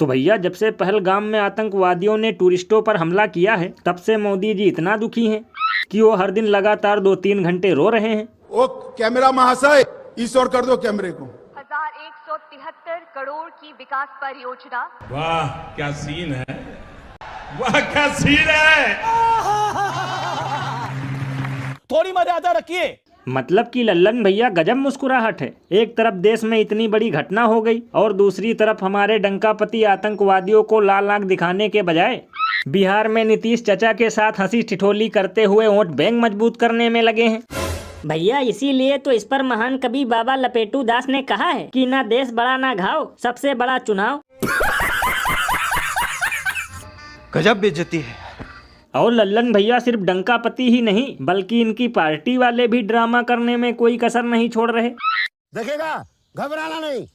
तो भैया जब से पहलगाम में आतंकवादियों ने टूरिस्टों पर हमला किया है तब से मोदी जी इतना दुखी हैं कि वो हर दिन लगातार 2-3 घंटे रो रहे हैं। ओ कैमरा महाशय, इस ओर कर दो कैमरे को। 1173 करोड़ की विकास परियोजना। वाह क्या सीन है, वाह क्या सीन है। थोड़ी मर्यादा रखिए। मतलब कि लल्लन भैया गजब मुस्कुराहट है। एक तरफ देश में इतनी बड़ी घटना हो गई और दूसरी तरफ हमारे डंकापति आतंकवादियों को लाल आंख दिखाने के बजाय बिहार में नीतीश चचा के साथ हंसी ठिठोली करते हुए वोट बैंक मजबूत करने में लगे हैं। भैया इसीलिए तो इस पर महान कवि बाबा लपेटू दास ने कहा है कि ना देश बड़ा ना घाव, सबसे बड़ा चुनाव। गजब बेइज्जती है। और लल्लन भैया सिर्फ डंकापति ही नहीं बल्कि इनकी पार्टी वाले भी ड्रामा करने में कोई कसर नहीं छोड़ रहे। देखेगा, घबराना नहीं।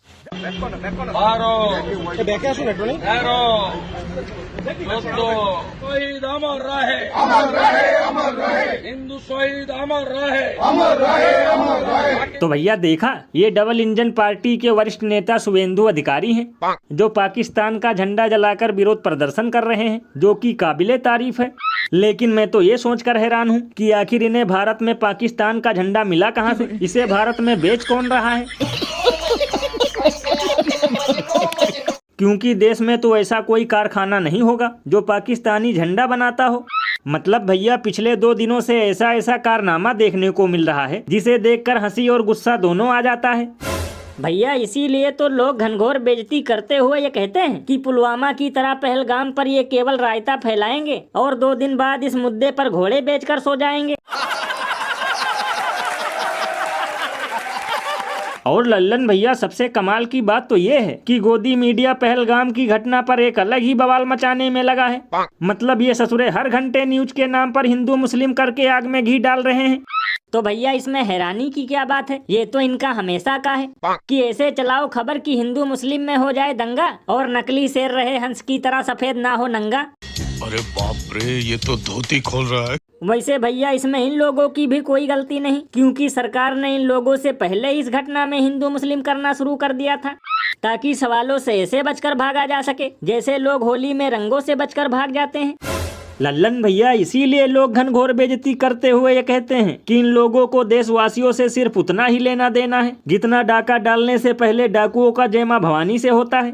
शहीद अमर रहे, अमर रहे, अमर रहे, हिंदू शहीद अमर रहे, अमर रहे, अमर रहे। तो भैया देखा, ये डबल इंजन पार्टी के वरिष्ठ नेता शुभेंदु अधिकारी हैं जो पाकिस्तान का झंडा जलाकर विरोध प्रदर्शन कर रहे हैं, जो कि काबिले तारीफ है। लेकिन मैं तो ये सोचकर हैरान हूँ कि आखिर इन्हें भारत में पाकिस्तान का झंडा मिला कहाँ से, इसे भारत में बेच कौन रहा है। क्योंकि देश में तो ऐसा कोई कारखाना नहीं होगा जो पाकिस्तानी झंडा बनाता हो। मतलब भैया पिछले 2 दिनों से ऐसा ऐसा कारनामा देखने को मिल रहा है जिसे देखकर हंसी और गुस्सा दोनों आ जाता है। भैया इसीलिए तो लोग घनघोर बेइज्जती करते हुए ये कहते हैं कि पुलवामा की तरह पहलगाम पर ये केवल रायता फैलाएंगे और 2 दिन बाद इस मुद्दे पर घोड़े बेचकर सो जाएंगे। और लल्लन भैया सबसे कमाल की बात तो ये है कि गोदी मीडिया पहलगाम की घटना पर एक अलग ही बवाल मचाने में लगा है। मतलब ये ससुरे हर घंटे न्यूज के नाम पर हिंदू मुस्लिम करके आग में घी डाल रहे हैं। तो भैया इसमें हैरानी की क्या बात है, ये तो इनका हमेशा का है कि ऐसे चलाओ खबर कि हिंदू मुस्लिम में हो जाए दंगा और नकली शेर रहे हंस की तरह सफेद ना हो नंगा। अरे बाप रे, ये तो धोती खोल रहा है। वैसे भैया इसमें इन लोगों की भी कोई गलती नहीं, क्योंकि सरकार ने इन लोगों से पहले इस घटना में हिंदू मुस्लिम करना शुरू कर दिया था ताकि सवालों से ऐसे बचकर भागा जा सके जैसे लोग होली में रंगों से बचकर भाग जाते हैं। लल्लन भैया इसीलिए लोग घनघोर बेइज्जती करते हुए ये कहते हैं कि इन लोगों को देशवासियों से सिर्फ उतना ही लेना देना है जितना डाका डालने से पहले डाकुओं का जय मां भवानी से होता है।